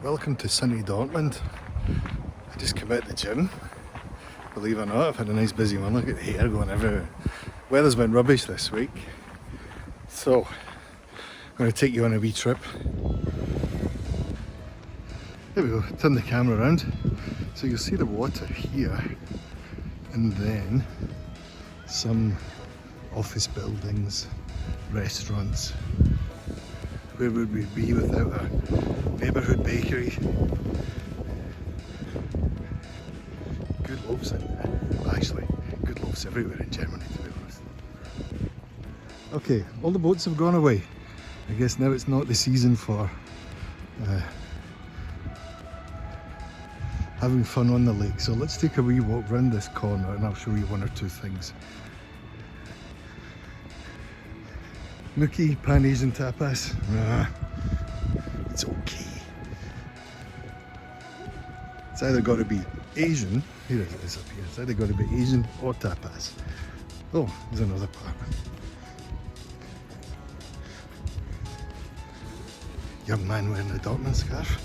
Welcome to sunny Dortmund. I just came out the gym. Believe it or not, I've had a nice busy one. Look at the hair going everywhere. Weather's been rubbish this week. So, I'm going to take you on a wee trip. There we go, turn the camera around. So you'll see the water here, and then some office buildings, restaurants. Where would we be without a neighbourhood bakery? Good loaves in there. Well, actually, good loaves everywhere in Germany, to be honest. Okay, all the boats have gone away. I guess now it's not the season for having fun on the lake. So let's take a wee walk round this corner and I'll show you one or two things. Mookie, Pan-Asian tapas. It's okay. It's either got to be Asian, here it is up here, it's either got to be Asian or tapas. Oh, there's another part. Young man wearing a Dortmund scarf.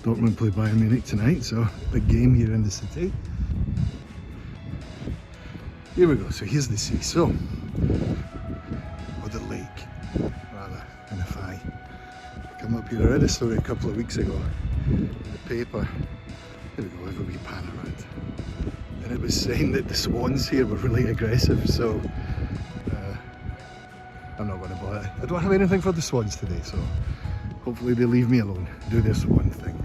Dortmund play Bayern Munich tonight, so big game here in the city. Here we go, so here's the sea, or the lake, rather, and if I come up here, I read a story a couple of weeks ago in the paper. Here we go, have a wee pan around. And it was saying that the swans here were really aggressive, so I'm not going to bother. I don't have anything for the swans today, so hopefully they leave me alone, do their swan thing.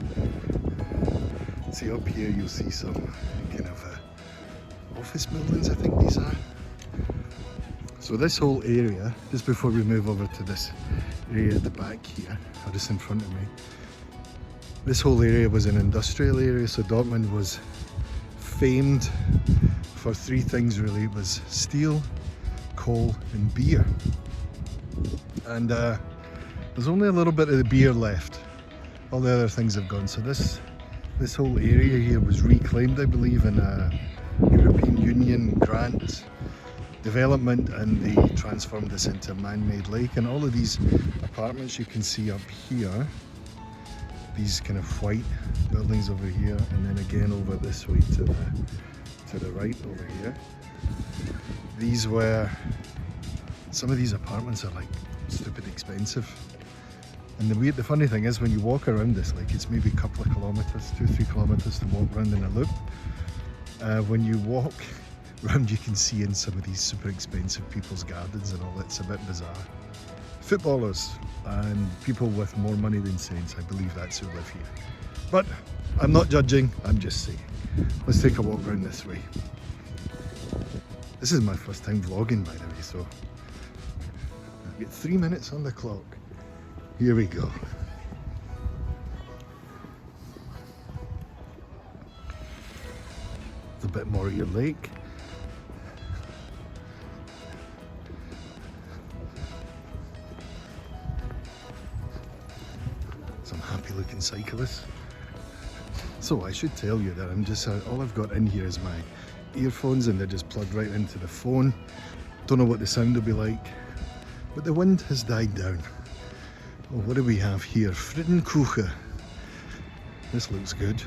See up here you'll see some kind of office buildings, I think these are. So this whole area, just before we move over to this area at the back here, or just in front of me, this whole area was an industrial area, so Dortmund was famed for three things really. It was steel, coal and beer. And there's only a little bit of the beer left. All the other things have gone. So this whole area here was reclaimed, I believe, in a European Union grant development, and they transformed this into a man-made lake. And all of these apartments you can see up here, these kind of white buildings over here, and then again over this way to the right over here. These were, some of these apartments are like stupid expensive. And the funny thing is, when you walk around this lake, it's maybe a couple of kilometres, 2-3 kilometres to walk around in a loop. When you walk around, you can see in some of these super expensive people's gardens and all. It's a bit bizarre. Footballers and people with more money than sense, I believe that's who live here. But I'm not judging, I'm just saying. Let's take a walk around this way. This is my first time vlogging, by the way, so I've got 3 minutes on the clock. Here we go. A bit more of your lake. Some happy looking cyclists. So I should tell you that I'm just, all I've got in here is my earphones, and they're just plugged right into the phone. Don't know what the sound will be like, but the wind has died down. Oh, what do we have here? Frittenkuchen. This looks good.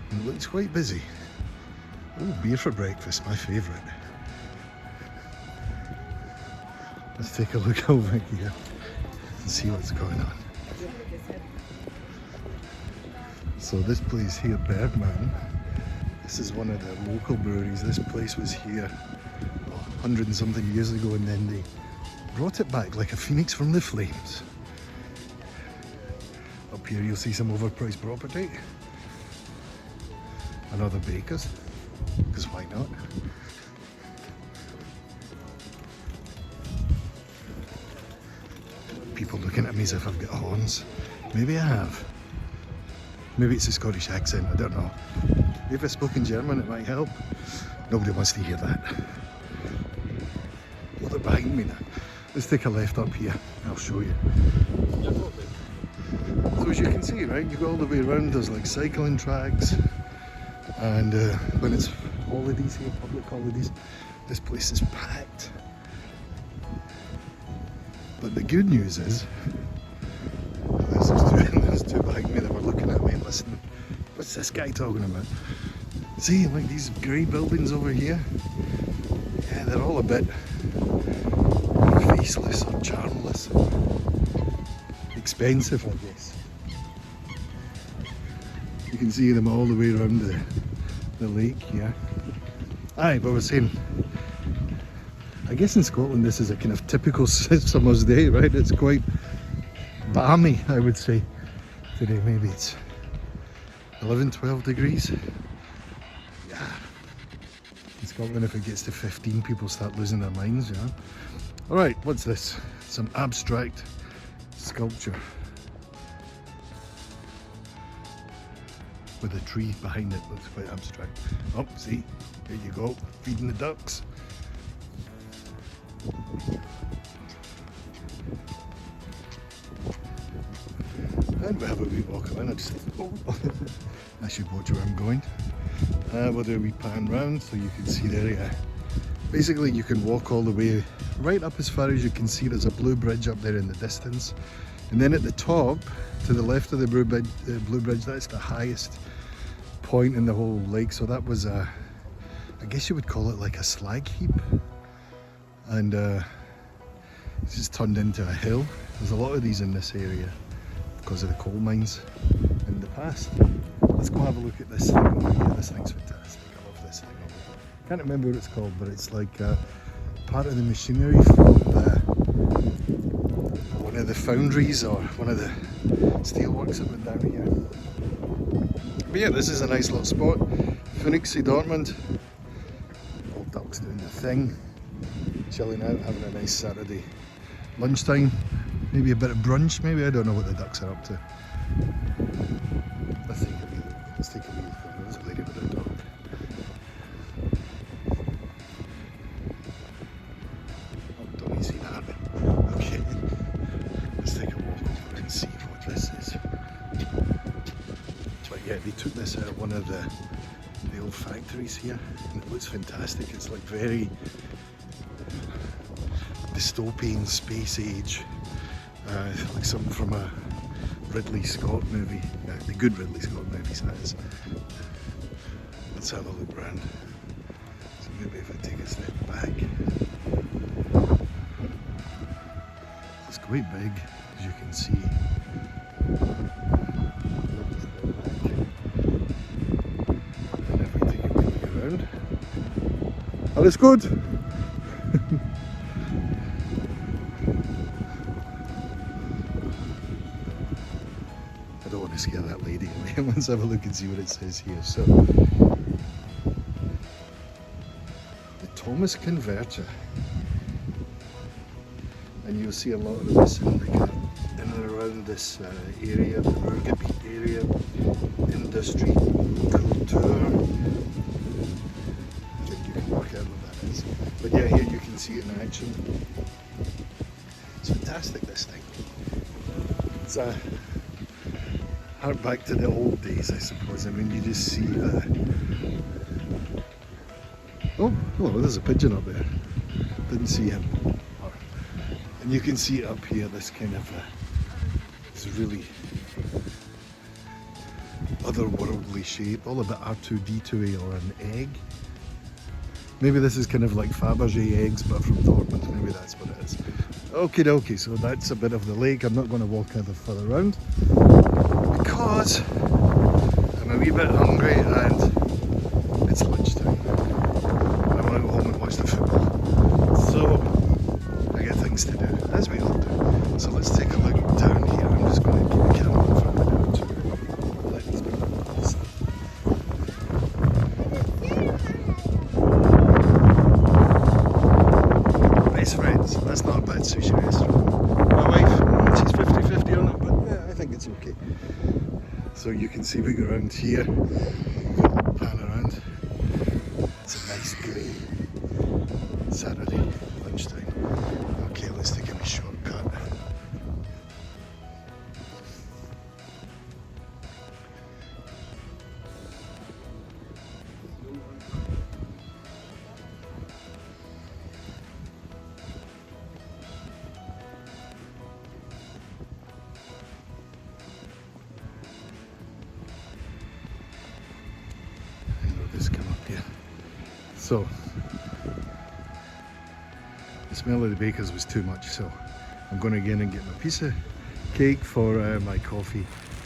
And it looks quite busy. Oh, beer for breakfast, my favourite. Let's take a look over here and see what's going on. So this place here, Bergman, this is one of the local breweries. This place was here 100 and something years ago, and then they brought it back like a phoenix from the flames. Up here you'll see some overpriced property. Another baker's, because why not? People looking at me as if I've got horns. Maybe I have. Maybe it's a Scottish accent, I don't know. If I've spoken German, it might help. Nobody wants to hear that. Well, they're behind me now. Let's take a left up here, I'll show you. So as you can see, right, you go all the way around, there's like cycling tracks, and when it's holidays here, public holidays, this place is packed. But the good news is, there's two behind me that were looking at me and listening. What's this guy talking about? See, like these grey buildings over here? Yeah, they're all a bit faceless or charmless. Expensive, I guess. You can see them all the way around the lake here. Aye, but we're saying, I guess in Scotland this is a kind of typical summer's day, right? It's quite balmy, I would say, today. Maybe it's 11, 12 degrees. Yeah. In Scotland, if it gets to 15, people start losing their minds, you know. All right, what's this? Some abstract sculpture with a tree behind it. Looks quite abstract. Oh, see, there you go, feeding the ducks. And we have a wee walk around. I should watch where I'm going. We'll do a wee pan round so you can see the area. Basically, you can walk all the way right up as far as you can see. There's a blue bridge up there in the distance. And then at the top, to the left of the blue bridge, that's the highest point in the whole lake. So that was I guess you would call it like a slag heap. And it's just turned into a hill. There's a lot of these in this area because of the coal mines in the past. Let's go have a look at this thing over here. This thing's fantastic. I love this thing over here. Can't remember what it's called, but it's like part of the machinery from one of the foundries or one of the steelworks that went down here. But yeah, this is a nice little spot. Phoenixy Dortmund. All ducks doing their thing. Chilling out, having a nice Saturday lunchtime. Maybe a bit of brunch, maybe. I don't know what the ducks are up to. Let's take a wee look. Let's take a wee look. There's a lady with her dog. Oh, don't you see that? Okay. Let's take a walk over and see what this is. But yeah, they took this out of one of the old factories here, and it looks fantastic. It's like very dystopian space age, like something from a Ridley Scott movie, the good Ridley Scott movies, that is. Let's have a look round. So maybe if I take a step back, it's quite big, as you can see. And if we take a wee look around, alles gut. I don't want to scare that lady away. Let's have a look and see what it says here. So, the Thomas Converter, and you'll see a lot of this in and around this area, the Ruhrgebiet area, industry, culture. I think you can work out what that is. But yeah, here you can see it in action. It's fantastic, this thing. It's hark back to the old days, I suppose. I mean, you just see oh, there's a pigeon up there. Didn't see him. And you can see up here this kind of this really otherworldly shape, all a bit R2D2 or an egg. Maybe this is kind of like Fabergé eggs, but from Dortmund. Maybe that's what it is. Okie dokie, so that's a bit of the lake. I'm not going to walk any further around because I'm a wee bit hungry and it's lunchtime. I want to go home and watch the football. So I get things to do, as we all do. So let's take a look down here. I'm just going to keep the camera on for a minute or two. Let these people pass. Best friends. That's not a bad sushi restaurant. My wife, she's 50-50 on it, but yeah, I think it's okay. So you can see we go around here, pan around. It's a nice grey Saturday lunchtime. Okay, let's take a wee shortcut. So the smell of the bakers was too much, so I'm going to go in and get my piece of cake for my coffee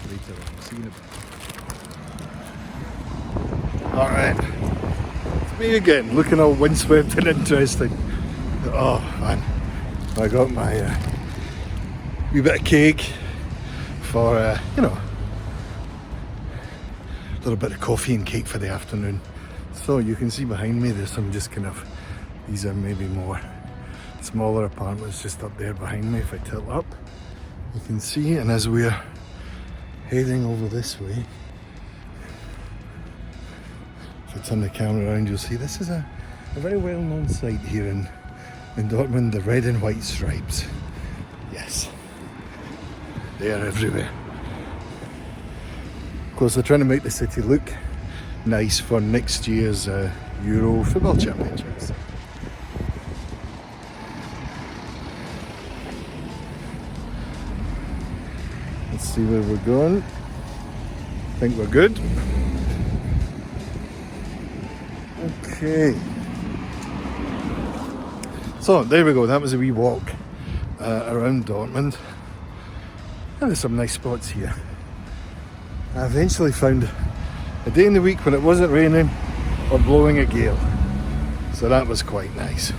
later on. See you in a bit. Alright, it's me again, looking all windswept and interesting. Oh man, I got my wee bit of cake for, you know, a little bit of coffee and cake for the afternoon. So you can see behind me there's some just kind of, these are maybe more smaller apartments just up there behind me. If I tilt up, you can see, and as we're heading over this way, if I turn the camera around, you'll see this is a very well-known site here in Dortmund, the red and white stripes. Yes, they are everywhere. Of course, they're trying to make the city look nice for next year's Euro football championships. Let's see where we're going. I think we're good. Okay. So there we go, that was a wee walk around Dortmund. And there's some nice spots here. I eventually found a day in the week when it wasn't raining or blowing a gale. So that was quite nice.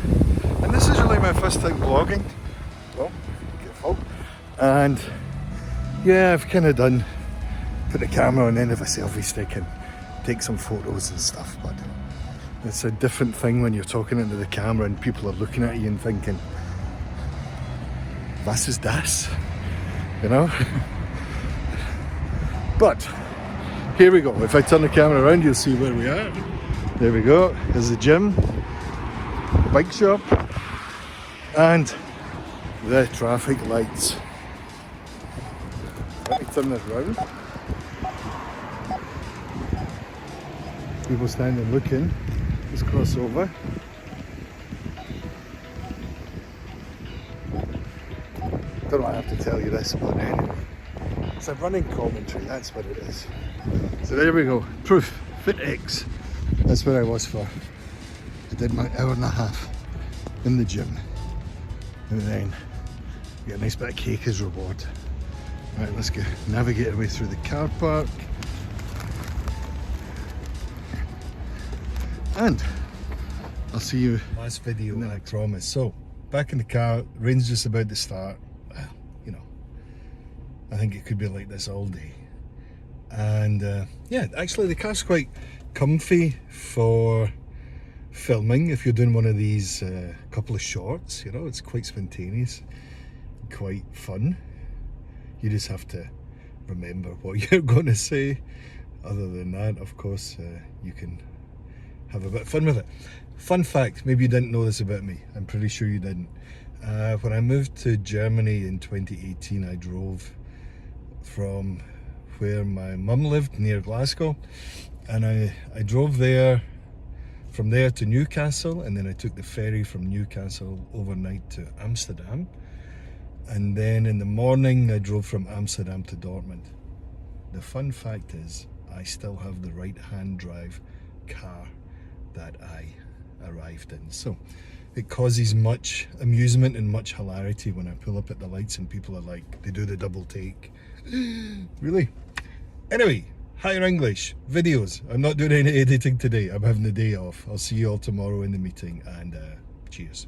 And this is really my first time vlogging. Oh, careful. And yeah, I've kind of put the camera on the end of a selfie stick and take some photos and stuff, but it's a different thing when you're talking into the camera and people are looking at you and thinking, was ist das? You know? But here we go. If I turn the camera around, you'll see where we are. There we go. There's the gym, bike shop, and the traffic lights. Let me turn this round. People standing looking. Let's cross over. Don't know I have to tell you this, but anyway. It's a running commentary, that's what it is. So there we go. Proof. FitX. That's where I was for. I did my hour and a half in the gym. And then get a nice bit of cake as reward. Right, let's go navigate our way through the car park. And I'll see you last video, and then I promise. So back in the car, rain's just about to start. Well, you know, I think it could be like this all day. And yeah, actually the car's quite comfy for filming if you're doing one of these couple of shorts, you know. It's quite spontaneous, quite fun. You just have to remember what you're going to say. Other than that, of course, you can have a bit of fun with it. Fun fact, maybe you didn't know this about me. I'm pretty sure you didn't. When I moved to Germany in 2018, I drove from where my mum lived near Glasgow, and I drove there, from there to Newcastle, and then I took the ferry from Newcastle overnight to Amsterdam, and then in the morning I drove from Amsterdam to Dortmund. The fun fact is I still have the right hand drive car that I arrived in, so it causes much amusement and much hilarity when I pull up at the lights and people are like, they do the double take. Really? Anyway, higher English videos. I'm not doing any editing today. I'm having the day off. I'll see you all tomorrow in the meeting, and cheers.